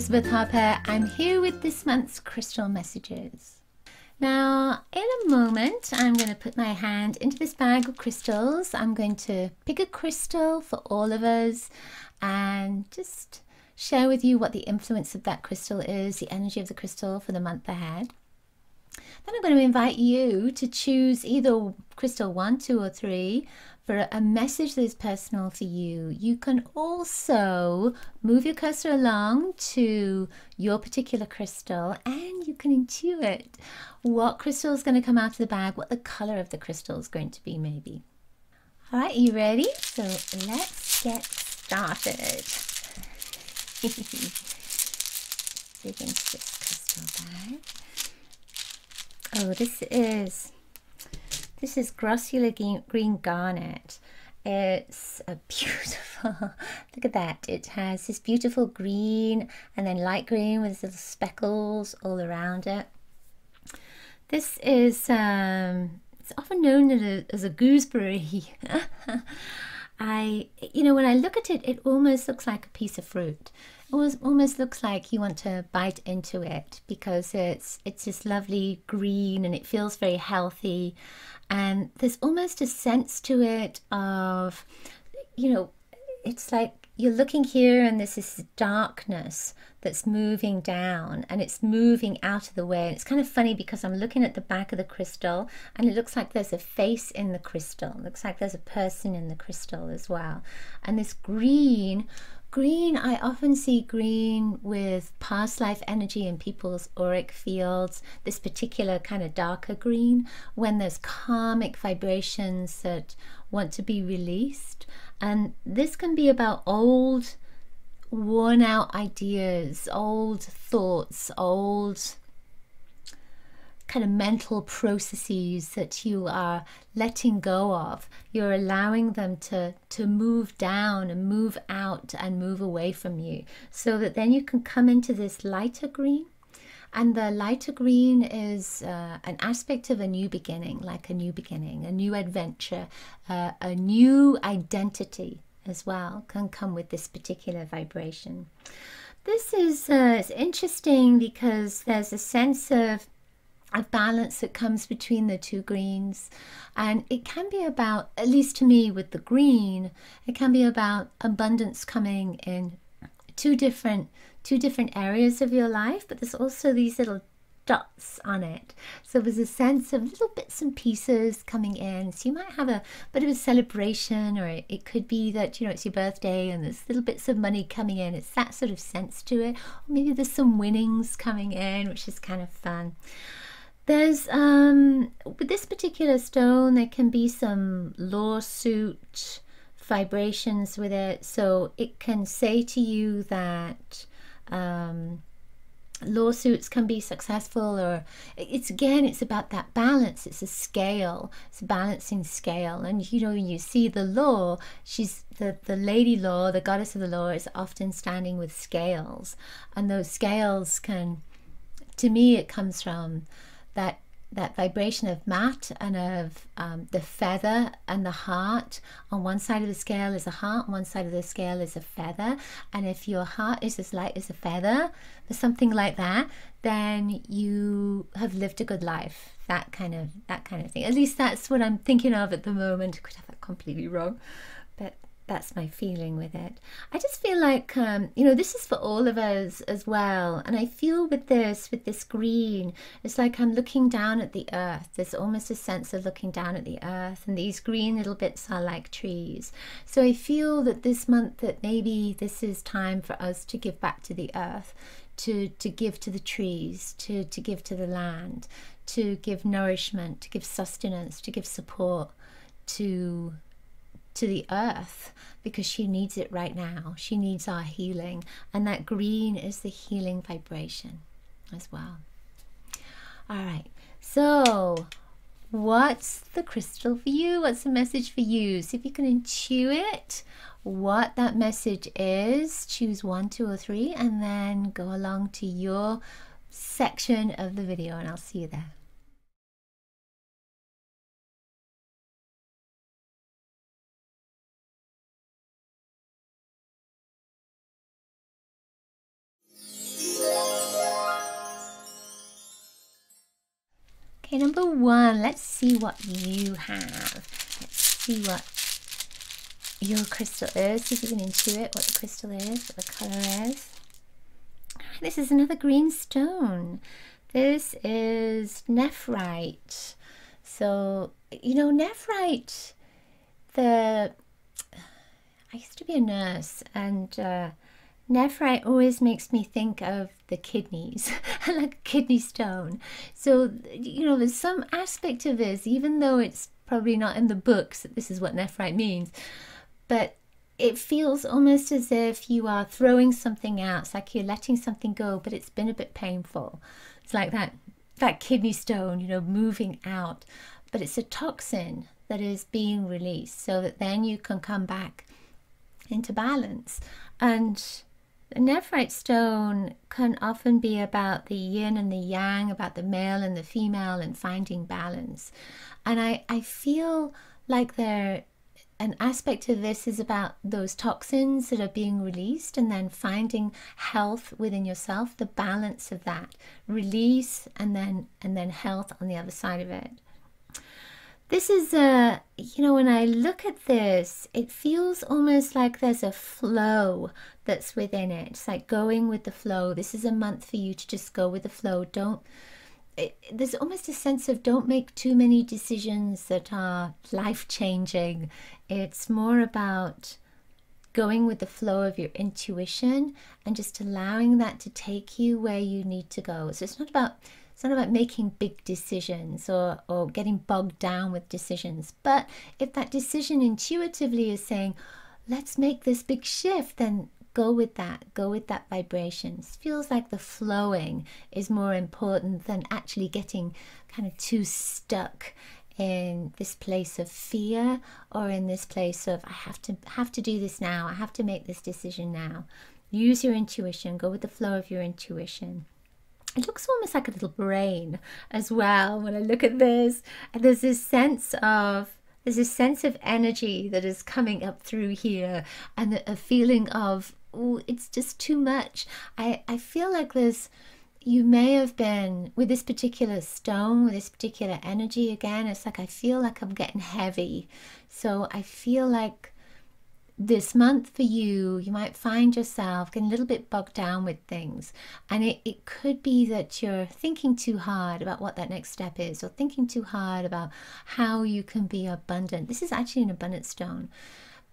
Elizabeth Harper. I'm here with this month's crystal messages. Now, in a moment, I'm going to put my hand into this bag of crystals. I'm going to pick a crystal for all of us and just share with you what the influence of that crystal is, the energy of the crystal for the month ahead. Then I'm going to invite you to choose either crystal 1, 2, or 3 for a message that is personal for you. You can also move your cursor along to your particular crystal and you can intuit what crystal is going to come out of the bag, what the color of the crystal is going to be maybe. All right, are you ready? So let's get started. Dig into this crystal bag. Oh, this is Grossular Green Garnet. It's a beautiful, look at that. It has this beautiful green and then light green with little speckles all around it. This is, it's often known as a gooseberry. When I look at it, it almost looks like a piece of fruit. It almost looks like you want to bite into it because it's this lovely green and it feels very healthy. And there's almost a sense to it of, it's like you're looking here and there's this darkness that's moving down and it's moving out of the way. And it's kind of funny because I'm looking at the back of the crystal and it looks like there's a face in the crystal. It looks like there's a person in the crystal as well. And this green, I often see green with past life energy in people's auric fields, this particular kind of darker green, when there's karmic vibrations that want to be released. And this can be about old, worn out ideas, old thoughts, old kind of mental processes that you are letting go of. You're allowing them to move down and move out and move away from you so that then you can come into this lighter green. And the lighter green is an aspect of a new beginning, like a new beginning, a new adventure, a new identity as well can come with this particular vibration. This is it's interesting because there's a sense of balance that comes between the two greens, and it can be about, at least to me with the green, it can be about abundance coming in two different areas of your life, but there's also these little dots on it, so there's a sense of little bits and pieces coming in. So you might have a bit of a celebration, or it could be that it's your birthday and there's little bits of money coming in. It's that sort of sense to it, or maybe there's some winnings coming in, which is kind of fun. There's with this particular stone there can be some lawsuit vibrations with it, so it can say to you that lawsuits can be successful, or it's about that balance. It's a scale, it's a balancing scale. And when you see the law, she's the lady law, the goddess of the law, is often standing with scales, and those scales can, to me, it comes from that vibration of mat and of the feather and the heart. On one side of the scale is a heart, on one side of the scale is a feather, and if your heart is as light as a feather or something like that, then you have lived a good life. That kind of thing. At least that's what I'm thinking of at the moment. I could have that completely wrong, but that's my feeling with it. I just feel like this is for all of us as well. And I feel with this green, it's like I'm looking down at the earth. There's almost a sense of looking down at the earth, and these green little bits are like trees. So I feel that this month, that maybe this is time for us to give back to the earth, to give to the trees, to give to the land, to give nourishment, to give sustenance, to give support to the earth, because she needs it right now. She needs our healing, and that green is the healing vibration as well. All right, so what's the crystal for you? What's the message for you? See if you can intuit what that message is. Choose 1, 2, or 3 and then go along to your section of the video, and I'll see you there. Okay, number 1, let's see what you have. Let's see what your crystal is. See if you can intuit what the crystal is, what the color is. This is another green stone. This is nephrite. So, you know, nephrite, I used to be a nurse, and nephrite always makes me think of the kidneys, like a kidney stone. So, you know, there's some aspect of this, even though it's probably not in the books that this is what nephrite means, but it feels almost as if you are throwing something out. It's like you're letting something go, but it's been a bit painful. It's like that kidney stone, you know, moving out. But it's a toxin that is being released so that then you can come back into balance. And the nephrite stone can often be about the yin and the yang, about the male and the female, and finding balance. And I feel like an aspect of this is about those toxins that are being released, and then finding health within yourself, the balance of that release, and then health on the other side of it. This is you know, when I look at this, it feels almost like there's a flow that's within it. It's like going with the flow. This is a month for you to just go with the flow. There's almost a sense of don't make too many decisions that are life-changing. It's more about going with the flow of your intuition and just allowing that to take you where you need to go. So it's not about making big decisions or getting bogged down with decisions. But if that decision intuitively is saying, let's make this big shift, then go with that vibration. It feels like the flowing is more important than actually getting kind of too stuck in this place of fear, or in this place of I have to do this now, I have to make this decision now. Use your intuition, go with the flow of your intuition. It looks almost like a little brain as well when I look at this, and there's this sense of energy that is coming up through here, and a feeling of, oh, it's just too much. I feel like you may have been, with this particular stone, with this particular energy, again, it's like I feel like I'm getting heavy. So I feel like this month for you, you might find yourself getting a little bit bogged down with things. And it could be that you're thinking too hard about what that next step is, or thinking too hard about how you can be abundant. This is actually an abundant stone.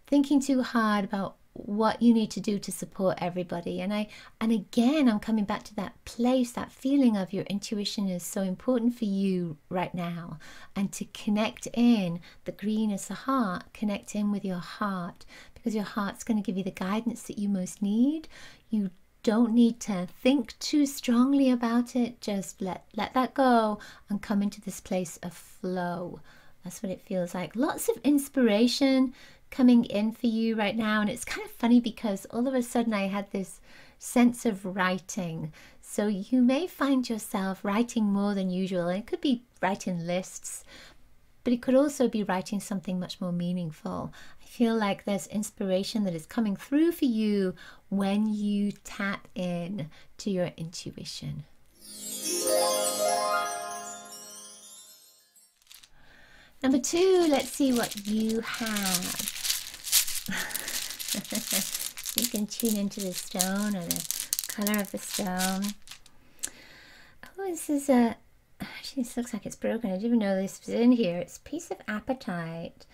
Thinking too hard about what you need to do to support everybody. And again, I'm coming back to that place, that feeling of your intuition is so important for you right now. And to connect in, the green is the heart, connect in with your heart, because your heart's going to give you the guidance that you most need. You don't need to think too strongly about it. Just let that go and come into this place of flow. That's what it feels like. Lots of inspiration coming in for you right now. And it's kind of funny because all of a sudden I had this sense of writing. So you may find yourself writing more than usual. It could be writing lists, but it could also be writing something much more meaningful. I feel like there's inspiration that is coming through for you when you tap in to your intuition. Number 2, let's see what you have. You can tune into the stone or the color of the stone. Oh, this is actually, this looks like it's broken. I didn't even know this was in here. It's a piece of apatite,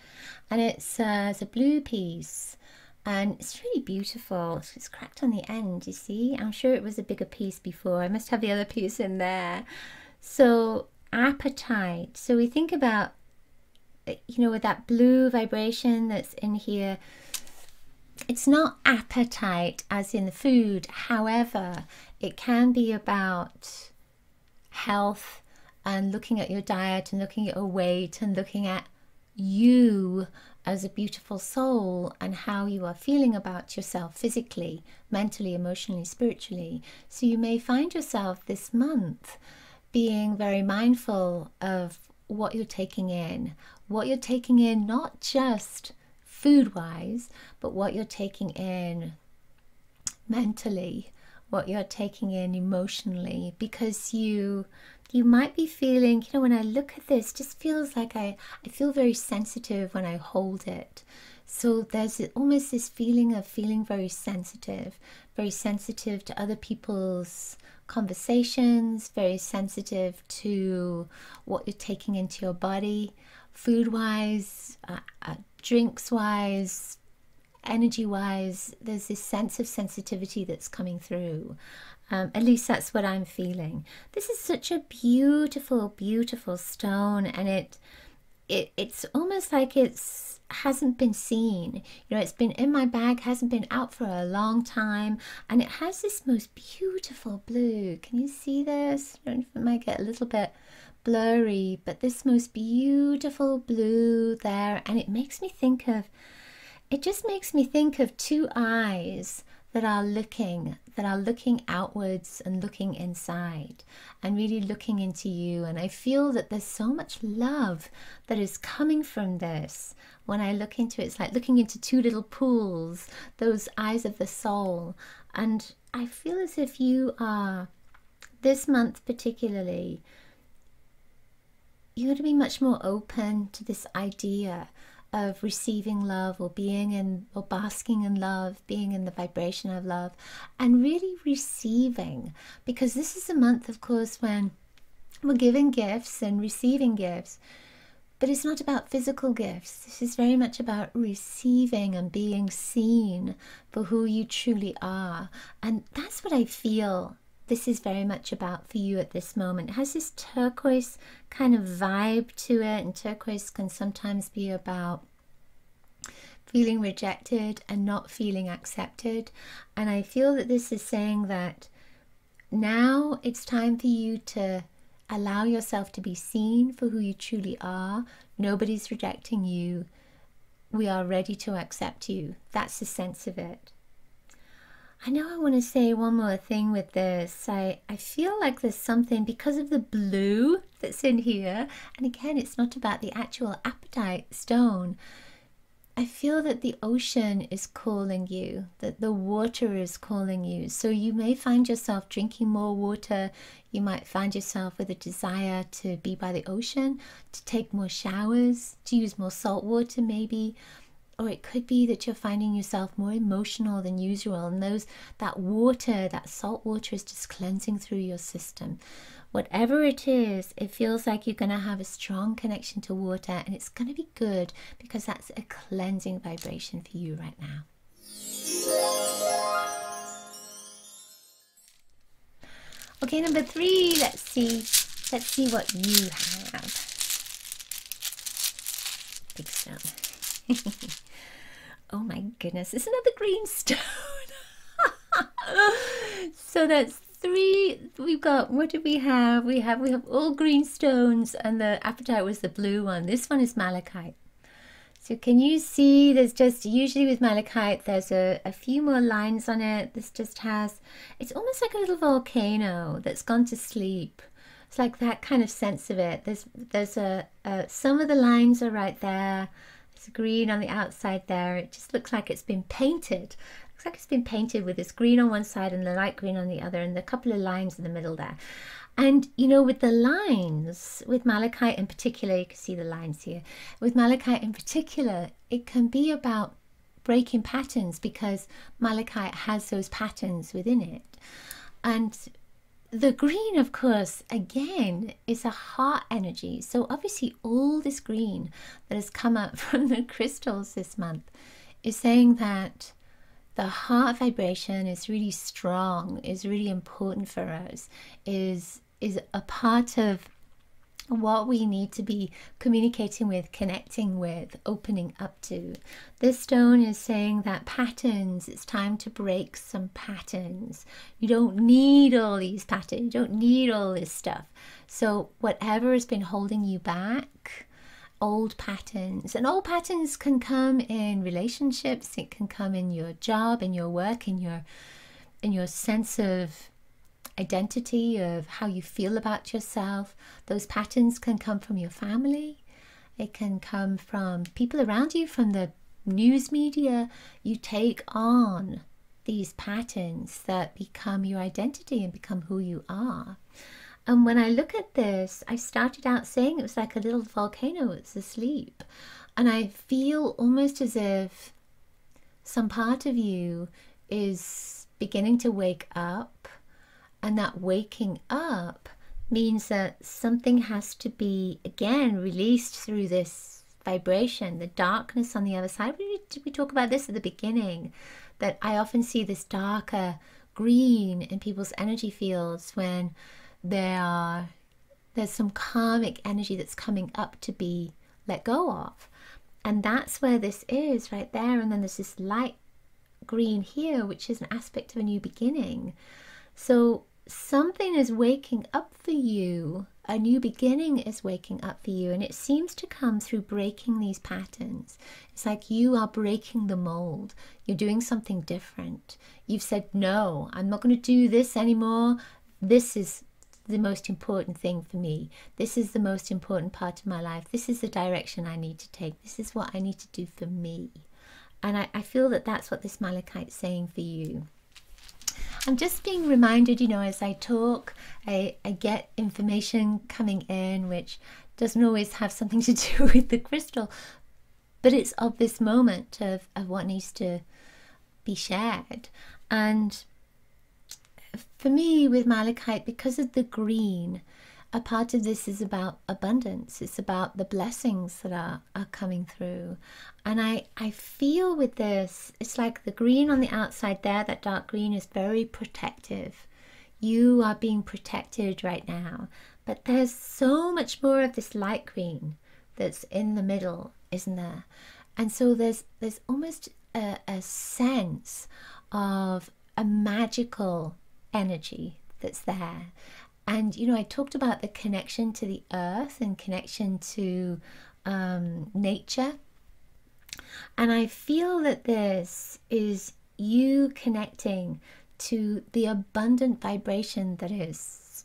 and it's a blue piece, and it's really beautiful. It's cracked on the end, you see. I'm sure it was a bigger piece before. I must have the other piece in there. So apatite. So we think about, you know, with that blue vibration that's in here, it's not appetite as in the food. However, it can be about health and looking at your diet and looking at your weight and looking at you as a beautiful soul and how you are feeling about yourself physically, mentally, emotionally, spiritually. So you may find yourself this month being very mindful of what you're taking in, not just food-wise, but what you're taking in mentally, what you're taking in emotionally, because you might be feeling, you know, when I look at this, just feels like I feel very sensitive when I hold it. So there's almost this feeling of feeling very sensitive to other people's conversations, very sensitive to what you're taking into your body, food-wise, drinks-wise, energy-wise. There's this sense of sensitivity that's coming through. At least that's what I'm feeling. This is such a beautiful, beautiful stone, and it's almost like it's hasn't been seen. You know, it's been in my bag, hasn't been out for a long time, and it has this most beautiful blue. Can you see this? I don't know if it might get a little bit blurry, but this most beautiful blue there, and it makes me think of, it just makes me think of two eyes that are looking outwards and looking inside and really looking into you. And I feel that there's so much love that is coming from this. When I look into it, it's like looking into two little pools, those eyes of the soul. And I feel as if you are, this month particularly, you're going to be much more open to this idea of receiving love, or being in, or basking in love, being in the vibration of love, and really receiving. Because this is a month, of course, when we're giving gifts and receiving gifts, but it's not about physical gifts. This is very much about receiving and being seen for who you truly are. And that's what I feel this is very much about for you at this moment. It has this turquoise kind of vibe to it, and turquoise can sometimes be about feeling rejected and not feeling accepted. And I feel that this is saying that now it's time for you to allow yourself to be seen for who you truly are. Nobody's rejecting you. We are ready to accept you. That's the sense of it. I know I want to say one more thing with this. I feel like there's something, because of the blue that's in here, and again, it's not about the actual apatite stone. I feel that the ocean is calling you, that the water is calling you. So you may find yourself drinking more water. You might find yourself with a desire to be by the ocean, to take more showers, to use more salt water maybe. Or it could be that you're finding yourself more emotional than usual, and that water, that salt water, is just cleansing through your system. Whatever it is, it feels like you're going to have a strong connection to water, and it's going to be good because that's a cleansing vibration for you right now. Okay, number 3, let's see what you have. Big stone. Oh my goodness, it's another green stone. So that's 3. We've got, what do we have? We have all green stones, and the apatite was the blue one. This one is malachite. So can you see, there's just, usually with malachite, there's a few more lines on it. This just has, it's almost like a little volcano that's gone to sleep. It's like that kind of sense of it. There's some of the lines are right there. There's green on the outside there. It just looks like it's been painted. Looks like it's been painted with this green on one side and the light green on the other, and a couple of lines in the middle there. And you know, with the lines, with malachite in particular, you can see the lines here. With malachite in particular, it can be about breaking patterns, because malachite has those patterns within it. And the green, of course, again, is a heart energy. So obviously all this green that has come up from the crystals this month is saying that the heart vibration is really strong, is really important for us, is a part of what we need to be communicating with, connecting with, opening up to. This stone is saying that patterns, it's time to break some patterns. You don't need all these patterns, you don't need all this stuff. So whatever has been holding you back, old patterns, and old patterns can come in relationships, it can come in your job, in your work, in your sense of identity, of how you feel about yourself. Those patterns can come from your family. It can come from people around you, from the news media. You take on these patterns that become your identity and become who you are. And when I look at this, I started out saying it was like a little volcano that's asleep. And I feel almost as if some part of you is beginning to wake up. And that waking up means that something has to be, again, released through this vibration, the darkness on the other side. We talk about this at the beginning, that I often see this darker green in people's energy fields when there's some karmic energy that's coming up to be let go of. And that's where this is, right there. And then there's this light green here, which is an aspect of a new beginning. So something is waking up for you. A new beginning is waking up for you, and it seems to come through breaking these patterns. It's like you are breaking the mold. You're doing something different. You've said, no, I'm not going to do this anymore. This is the most important thing for me. This is the most important part of my life. This is the direction I need to take. This is what I need to do for me. And I feel that that's what this Malachite's saying for you. I'm just being reminded, you know, as I talk, I get information coming in which doesn't always have something to do with the crystal, but it's of this moment of what needs to be shared. And for me with Malachite, because of the green, a part of this is about abundance. It's about the blessings that are coming through. And I feel with this, it's like the green on the outside there, that dark green is very protective. You are being protected right now. But there's so much more of this light green that's in the middle, isn't there? And so there's almost a sense of a magical energy that's there. And, you know, I talked about the connection to the earth and connection to nature. And I feel that this is you connecting to the abundant vibration that is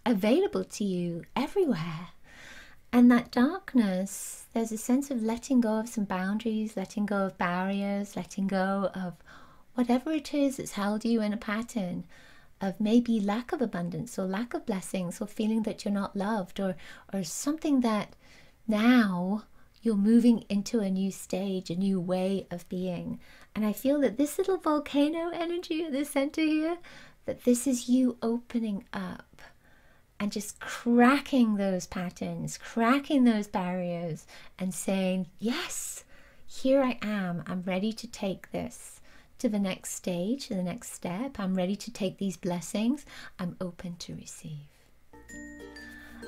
available to you everywhere. And that darkness, there's a sense of letting go of some boundaries, letting go of barriers, letting go of whatever it is that's held you in a pattern of maybe lack of abundance or lack of blessings, or feeling that you're not loved, or something that now you're moving into a new stage, a new way of being. And I feel that this little volcano energy at the center here, that this is you opening up and just cracking those patterns, cracking those barriers, and saying, yes, here I am. I'm ready to take this to the next stage, to the next step. I'm ready to take these blessings. I'm open to receive.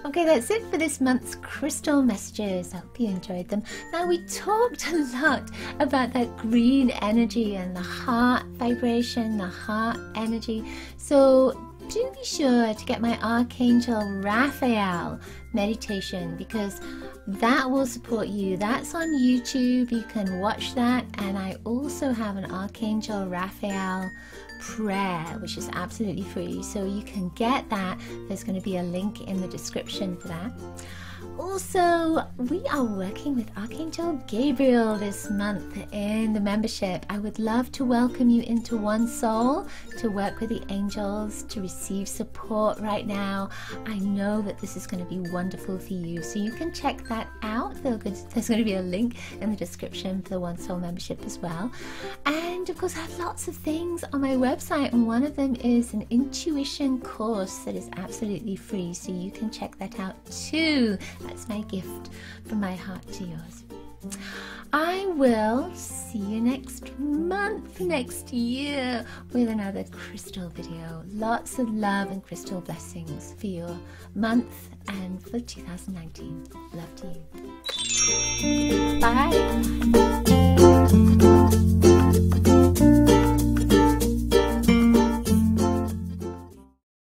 Okay, that's it for this month's crystal messages. I hope you enjoyed them. Now, we talked a lot about that green energy and the heart vibration, the heart energy. So do be sure to get my Archangel Raphael meditation, because that will support you. That's on YouTube. You can watch that. And I also have an Archangel Raphael prayer, which is absolutely free. So you can get that. There's going to be a link in the description for that. Also, we are working with Archangel Gabriel this month in the membership. I would love to welcome you into One Soul to work with the angels, to receive support right now. I know that this is going to be wonderful for you, so you can check that out. There's going to be a link in the description for the One Soul membership as well. And of course, I have lots of things on my website, and one of them is an intuition course that is absolutely free, so you can check that out too. That's my gift from my heart to yours. I will see you next month, next year, with another crystal video. Lots of love and crystal blessings for your month and for 2019. Love to you. Bye.